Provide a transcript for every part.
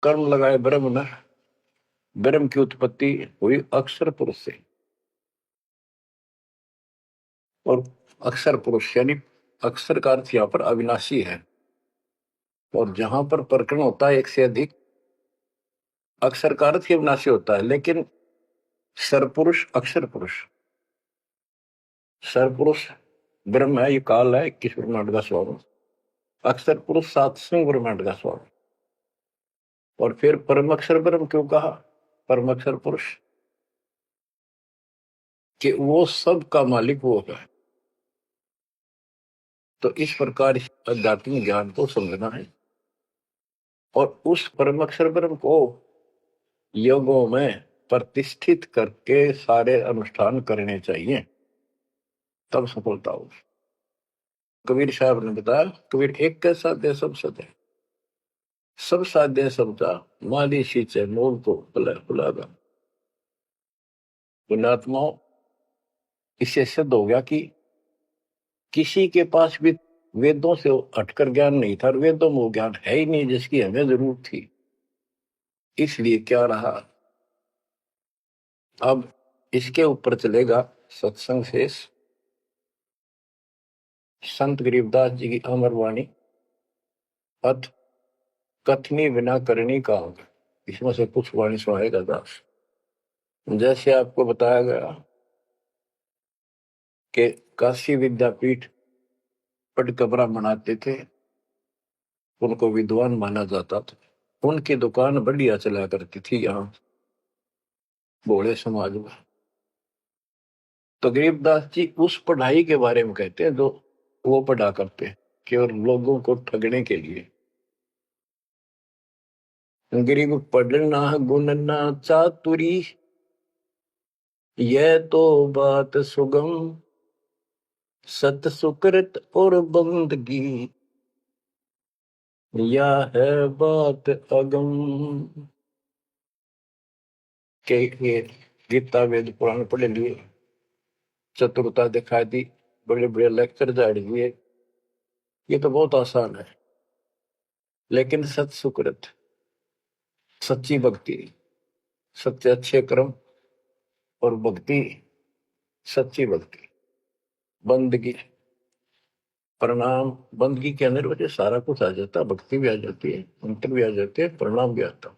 कर्म लगाए ब्रह्म न, ब्रह्म की उत्पत्ति हुई अक्षर पुरुष से। और अक्षर पुरुष यानी अक्षर का अर्थ यहाँ पर अविनाशी है। और जहां पर प्रकरण होता है एक से अधिक, अक्षर का अर्थ ही अविनाशी होता है। लेकिन सरपुरुष अक्षर पुरुष, सरपुरुष ब्रह्म है, ये काल है 21 ब्रह्मांड का स्वरूप, अक्षर पुरुष 7वें ब्रह्मांड का स्वरूप। और फिर परम अक्षर ब्रह्म क्यों कहा? परम अक्षर पुरुष कि वो सब का मालिक वो है। तो इस प्रकार आध्यात्मिक ज्ञान को समझना है और उस परम अक्षर ब्रह्म को योगों में प्रतिष्ठित करके सारे अनुष्ठान करने चाहिए, तब सफलता हो। कबीर साहब ने बताया, कबीर एक के साध्य सब सत्य, सब साध्य समझा माली सींचे मोल को बुलागा। पुण्यात्माओं, इससे सिद्ध हो गया कि किसी के पास भी वेदों से हटकर ज्ञान नहीं था, और वेदों में वो ज्ञान है ही नहीं जिसकी हमें जरूरत थी। इसलिए क्या रहा, अब इसके ऊपर चलेगा सत्संग शेष, संत गरीबदास जी की अमर वाणी, अथ कथनी बिना करनी का होगा। इसमें से कुछ वाणी सुनाएगा दास। जैसे आपको बताया गया कि काशी विद्यापीठ पढ़ ब्राह्मण आते थे, उनको विद्वान माना जाता था, उनकी दुकान बढ़िया चला करती थी यहाँ भोले समाज में। तो गरीबदास जी उस पढ़ाई के बारे में कहते हैं जो वो पढ़ा करते हैं, केवल लोगों को ठगने के लिए। गरीब पढ़ना गुणना चातुरी, यह तो बात सुगम, सत सुकृत और बंदगी, या है बात अगम। के गीता वेद पुराण पढ़े लिए, चतुरता दिखा दी, बड़े बड़े लेक्चर झाड़ दिए, ये तो बहुत आसान है। लेकिन सत सुकृत, सच्ची भक्ति, सच्चे अच्छे कर्म और भक्ति, सच्ची भक्ति, बंदगी, प्रणाम, बंदगी के अंदर वजह सारा कुछ आ जाता, भक्ति भी आ जाती है, मंत्र भी आ जाते हैं, प्रणाम भी आता।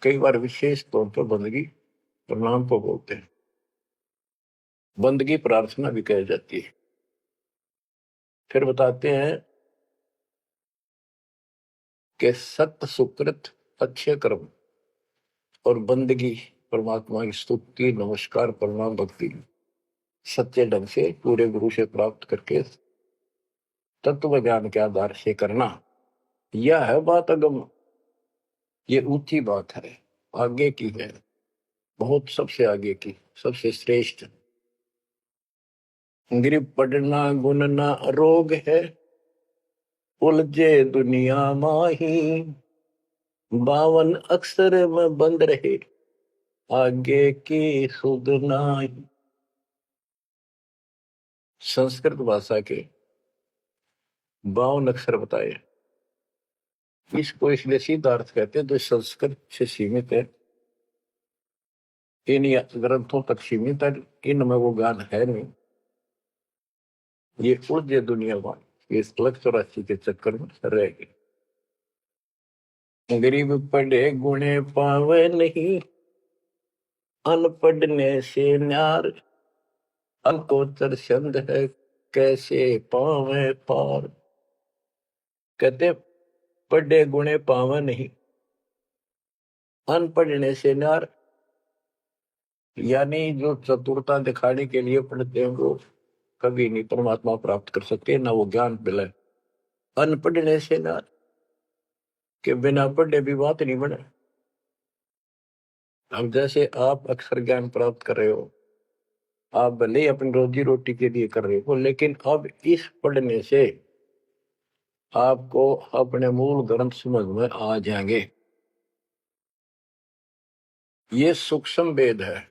कई बार विशेष तौर पर बंदगी प्रणाम को बोलते हैं, बंदगी प्रार्थना भी कही जाती है। फिर बताते हैं कि सत्य सुकृत अच्छे कर्म और बंदगी, परमात्मा की स्तुति नमस्कार प्रणाम भक्ति सच्चे ढंग से पूरे गुरु से प्राप्त करके तत्व ज्ञान के आधार से करना, यह है बात अगम। ये ऊंची बात है, आगे की है, बहुत सबसे आगे की, सबसे श्रेष्ठ। गरीब पढ़ना गुनना रोग है, उलझे दुनिया माही, 52 अक्षर में बंद रहे, आगे की सुध नाही। संस्कृत भाषा के 52 अक्षर बताए। इसको इसलिए सीधा अर्थ कहते हैं जो संस्कृत से सीमित है, इन ग्रंथों तक सीमित है, इनमें वो ज्ञान है नहीं। ये उलझे दुनिया में, ये 184 के चक्कर में रह गए। गरीब पढ़े गुणे पावे नहीं, अनपढ़ने से न्यार, अनकोचर छंद है कैसे पावे पार। कहते पढ़े गुणे पावे नहीं, अनपढ़ने से न्यार, यानी जो चतुरता दिखाने के लिए पढ़ते हैं वो कभी नहीं परमात्मा प्राप्त कर सकते, ना वो ज्ञान मिले। अनपढ़ने से न्यार के बिना पढ़े भी बात नहीं बने। अब जैसे आप अक्षर ज्ञान प्राप्त कर रहे हो, आप भले ही अपनी रोजी रोटी के लिए कर रहे हो, लेकिन अब इस पढ़ने से आपको अपने मूल ग्रंथ समझ में आ जाएंगे। ये सूक्ष्म वेद है,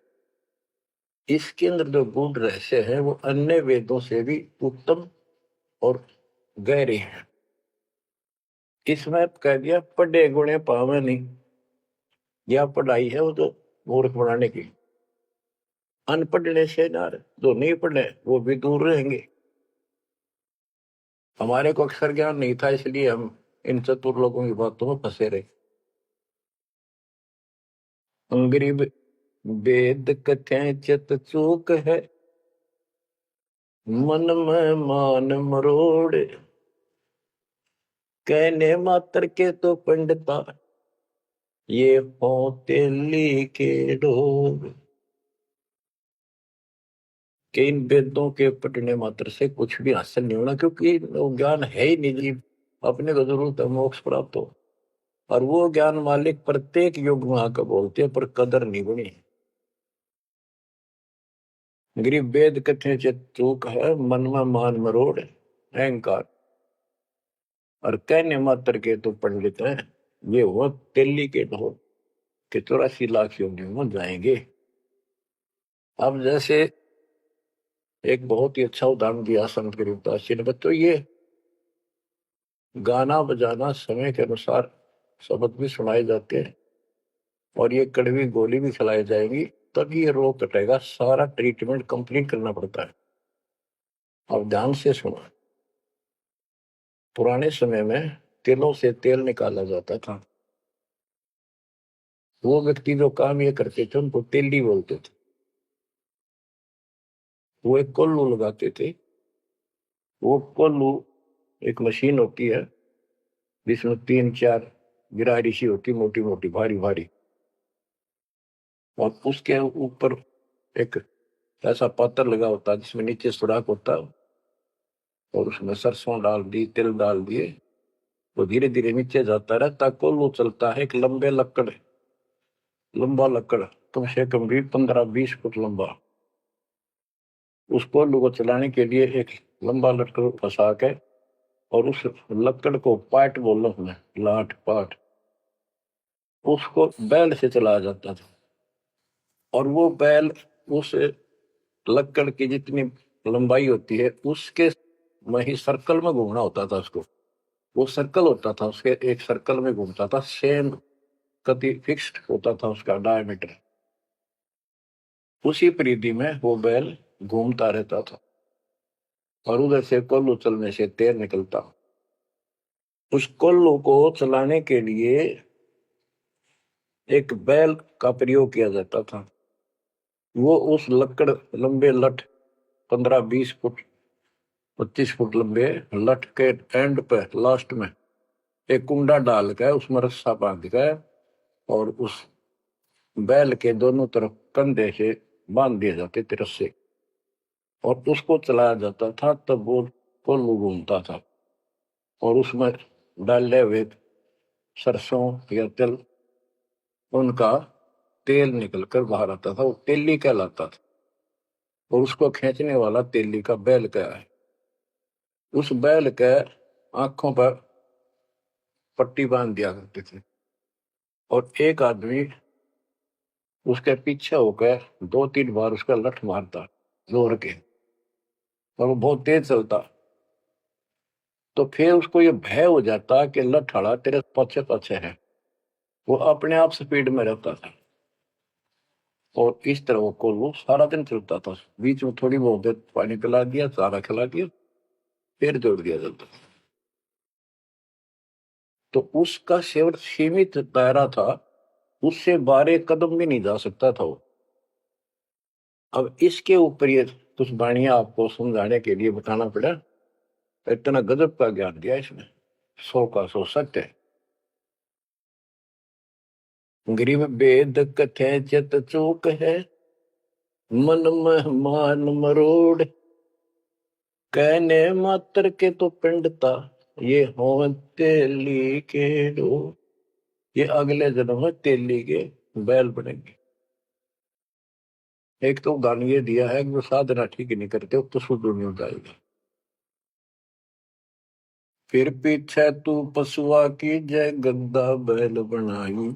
इसके अंदर जो गूढ़ रहस्य है वो अन्य वेदों से भी उत्तम और गहरे हैं। इसमें कह दिया पढ़े गुणे पावे नहीं। यह पढ़ाई है वो तो मूर्ख बनाने की। अनपढ़ने से ना जो नहीं पढ़े वो भी दूर रहेंगे। हमारे को अक्षर ज्ञान नहीं था इसलिए हम इन चतुर लोगों की बातों में फंसे रहे। गरीब वेद कथें चित चूक है, मन में मान मरोड़, कहने मात्र के तो पंडिता, ये होते लिखे ढोल। कि इन वेदों के पढ़ने मात्र से कुछ भी हासिल नहीं होना, क्योंकि वो ज्ञान है ही नहीं जी। अपने को जरूरत है मोक्ष प्राप्त हो, और वो ज्ञान मालिक प्रत्येक युग में आकर बोलते हैं, पर कदर नहीं बनी। गरीब वेद कथे चित चूक है, मन में मान मरोड़, अहंकार, और कहने मात्र के तो पंडित है, ये हुआ दिल्ली के ढोल के 84 लाख योनियों में जाएंगे। अब जैसे एक बहुत ही अच्छा उदाहरण दिया संत गरीबदास जी ने, बच्चों ये गाना बजाना समय के अनुसार शब्द भी सुनाए जाते हैं, और ये कड़वी गोली भी खिलाई जाएंगी, तब ये रोग कटेगा। सारा ट्रीटमेंट कंप्लीट करना पड़ता है। अब ध्यान से सुनो। पुराने समय में तिलों से तेल निकाला जाता था। वो व्यक्ति जो काम ये करते थे उनको तेली बोलते थे। वो एक कोल्लू लगाते थे। वो कोल्लू एक मशीन होती है जिसमें 3-4 गिरारी सी होती, मोटी मोटी भारी भारी, और उसके ऊपर एक ऐसा पात्र लगा होता है जिसमें नीचे सुराख होता है, और उसमें सरसों डाल दी, तिल डाल दिए, तो धीरे धीरे नीचे जाता रहता। कोल्लू चलता है एक लंबा लकड़, कम से कम भी 15-20 फुट लंबा। उस कोल्लू को चलाने के लिए एक लंबा लकड़ फंसा के, और उस लकड़ को पाट बोलना है, लाट पाट, उसको बैल से चलाया जाता था। और वो बैल उस लकड़ की जितनी लंबाई होती है उसके में ही सर्कल में घूमना होता था उसको। वो सर्कल होता था उसके, एक सर्कल में घूमता था, सेम कति फिक्स्ड होता था उसका डायमीटर। उसी परिधि में वो बैल घूमता रहता था, और उधर से कोल्लू चलने से तेल निकलता। उस कोल्लू को चलाने के लिए एक बैल का प्रयोग किया जाता था। वो उस लकड़ लंबे लठ 15-20 फुट 25 फुट लंबे लठ के एंड पे लास्ट में एक कुंडा डाल कर उसमें रस्सा बांध कर, और उस बैल के दोनों तरफ कंधे से बांध दिए जाते थे रस्से, और उसको चलाया जाता था। तब वो कोल्लू घूमता था, और उसमें डाले हुए सरसों या तिल, उनका तेल निकलकर बाहर आता था। वो तेली कहलाता था, और उसको खींचने वाला तेली का बैल क्या है। उस बैल के आंखों पर पट्टी बांध दिया करते थे, और एक आदमी उसके पीछे होकर 2-3 बार उसका लठ मारता जोर के, और वो बहुत तेज चलता। तो फिर उसको ये भय हो जाता कि लठ तेरे पीछे पीछे है। वो अपने आप स्पीड में रहता था, और इस तरह वो सारा दिन चलता था। बीच में थोड़ी बहुत देर पानी पिला दिया, चारा खिला दिया, फिर जोड़ दिया जाता। तो उसका केवल सीमित दायरा था, उससे 12 कदम भी नहीं जा सकता था वो। अब इसके ऊपर ये कुछ वाणियां आपको समझाने के लिए बताना पड़ा। इतना गजब का ज्ञान दिया इसने, 100 का 100 सत्य है। गरीब वेद कथे चित चूक है, मन में मान मरोड़, कहने मात्र के तो पिंडता, ये हो तेली के डो। ये अगले जन्म में तेली के बैल बनेंगे। एक तो उदाहरण ये दिया है कि वो साधना ठीक नहीं करते तो शुद्ध नहीं हो जाएगा। फिर पीछे तू पशुआ की जय गद्दा बैल बनाई,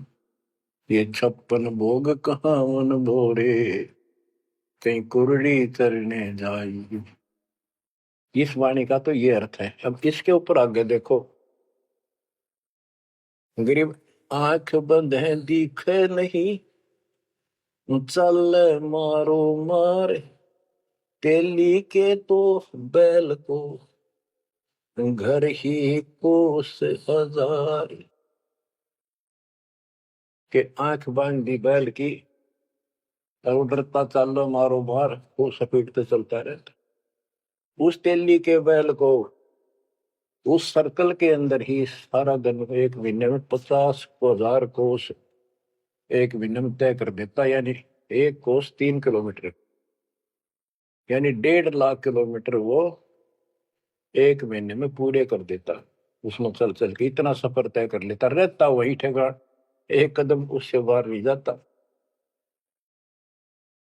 ये 56 भोग कहावन भोरे, कहीं कुरड़ी चरने जाई। इस वाणी का तो ये अर्थ है। अब इसके ऊपर आगे देखो, गरीब आंख बंद है दिखे नहीं, चल मारो मार, तेली के तो बैल को घर ही कोस हजार। के आंख बांध दी बैल की और डरता चलो मारो मार, वो सपेटते चलता रहता। उस तेली के बैल को उस सर्कल के अंदर ही सारा दिन एक महीने में 50,000 कोस एक महीने में तय कर देता, यानी एक कोस 3 किलोमीटर, यानी 1.5 लाख किलोमीटर वो एक महीने में पूरे कर देता। उसमें चल चल के इतना सफर तय कर लेता, रहता वही ठेकान, एक कदम उससे बाहर नहीं जाता।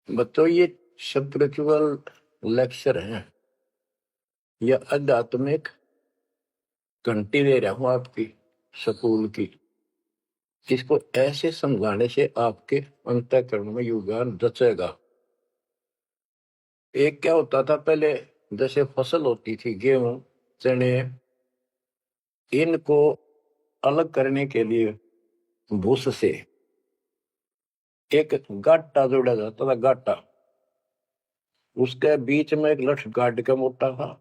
बच्चों ये स्पिरिचुअल लेक्चर है या आध्यात्मिक घंटी दे रहा हूं आपकी स्कूल की। इसको ऐसे समझाने से आपके अंतःकरण में योगदान रचेगा। एक क्या होता था पहले, जैसे फसल होती थी गेहूं चने, इनको अलग करने के लिए भूस से एक गाटा जोड़ा जाता था, गाटा। उसके बीच में एक लठ गाड़ के मोटा था,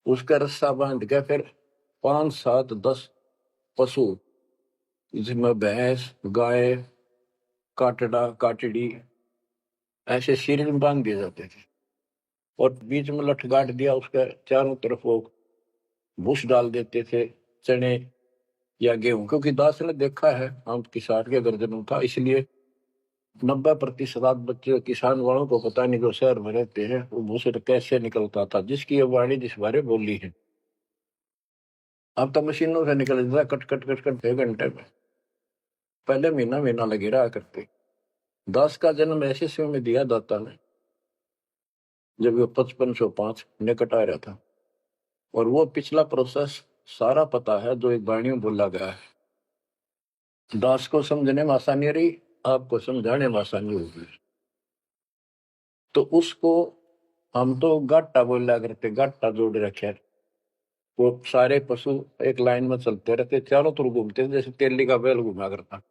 उसका रस्सा बांध के फिर 5 7 10 पशु, जिसमें भैंस गाय काटड़ा काटड़ी ऐसे शरीर में बांध दिए जाते थे, और बीच में लठ गाड़ दिया, उसके चारों तरफ वो भूस डाल देते थे, चने या गेहूं। क्योंकि दास ने देखा है हम किसान के गर्जनों था, इसलिए 90% बच्चे किसान वालों को पता नहीं, जो शहर में रहते हैं, वो भूस कैसे निकलता था, जिसकी ये वाणी जिस बारे बोली है। अब तो मशीनों से निकल जाता, कट कट कट कट 1 घंटे में। पहले महीना महीना लगे रहा करते। दास का जन्म ऐसे समय में दिया दाता ने जब वो 5505 निकट आ रहा था, और वो पिछला प्रोसेस सारा पता है जो एक वाणी में बोला गया है। दास को समझने में आसानी रही, आपको समझाने में आसानी होगी। तो उसको हम तो गाटा बोला करते, गाटा जोड़ रखे। वो सारे पशु एक लाइन में चलते रहते, चारों तरफ घूमते, जैसे तेली का बैल घुमा करता।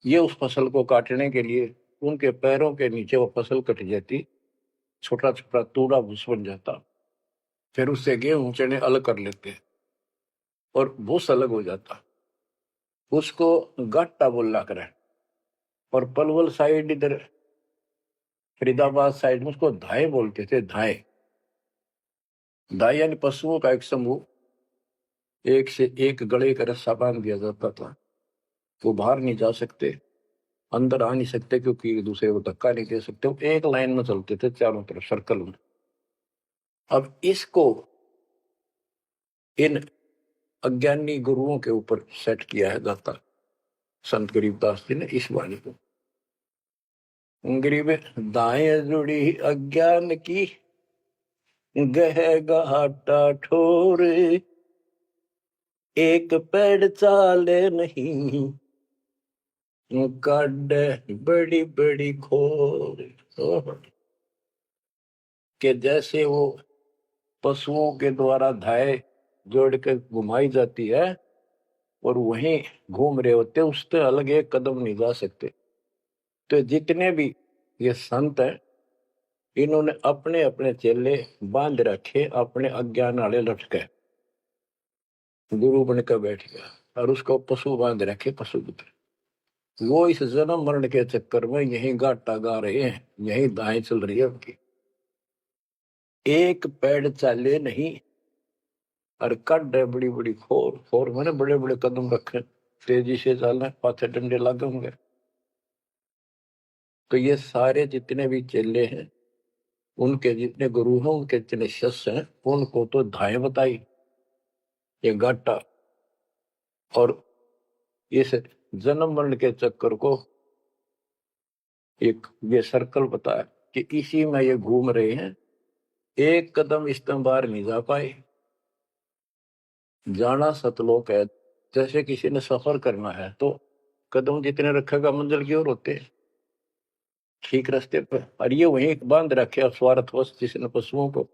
ये उस फसल को काटने के लिए उनके पैरों के नीचे वो फसल कट जाती, छोटा छोटा तूड़ा भूस बन जाता। फिर उससे गेहूं चने अलग कर लेते और भूस अलग हो जाता। उसको गाटा बोला करे। और पलवल साइड इधर फरीदाबाद साइड में उसको धाए बोलते थे, धाए। धाए यानी पशुओं का एक समूह, एक से एक गले का रस्सा बांध दिया जाता था। वो बाहर नहीं जा सकते, अंदर आ नहीं सकते, क्योंकि एक दूसरे को धक्का नहीं दे सकते। वो एक लाइन में चलते थे चारों तरफ सर्कल में। अब इसको इन अज्ञानी गुरुओं के ऊपर सेट किया है दाता संत गरीबदास जी ने इस वाणी को। गरीब दाएं जुड़ी अज्ञान की, गह घाटा ठोर, एक पेड़ चाले नहीं, काट बड़ी बड़ी खोर। के जैसे वो पशुओं के द्वारा धाय जोड़ के घुमाई जाती है और वहीं घूम रहे होते, उससे अलग एक कदम नहीं जा सकते। तो जितने भी ये संत हैं, इन्होंने अपने अपने चेले बांध रखे, अपने अज्ञान वाले लटके। गुरु बनकर बैठ गया और उसको पशु बांध रखे, पशु पुत्र। वो इस जन्म मरण के चक्कर में यही गाटा गा रहे हैं, यही दाएं चल रही है उनकी। एक पेड़ चाले नहीं, और कड है बड़ी बड़ी खोर। खोर मैंने बड़े बड़े कदम रखे, तेजी से चलना, पाथे डंडे लगे होंगे। तो ये सारे जितने भी चेले हैं, उनके जितने गुरु हैं, उनके जितने शिष्य हैं, उनको तो धाए बताई ये गाटा, और इस जन्म मरण के चक्कर को एक ये सर्कल बताया कि इसी में ये घूम रहे हैं। एक कदम इस तरह बाहर नहीं जा पाए। जाना सतलोक है। जैसे किसी ने सफर करना है तो कदम जितने रखेगा मंजिल की ओर होते हैं, ठीक रास्ते पर। और ये वहीं बांध रखे स्वार्थवश जिसने पशुओं को,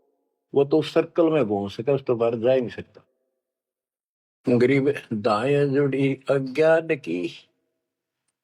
वो तो उस सर्कल में घूम सके, उस तो बाहर जा ही नहीं सकता। गरीब दाएं जुड़ी अज्ञान की,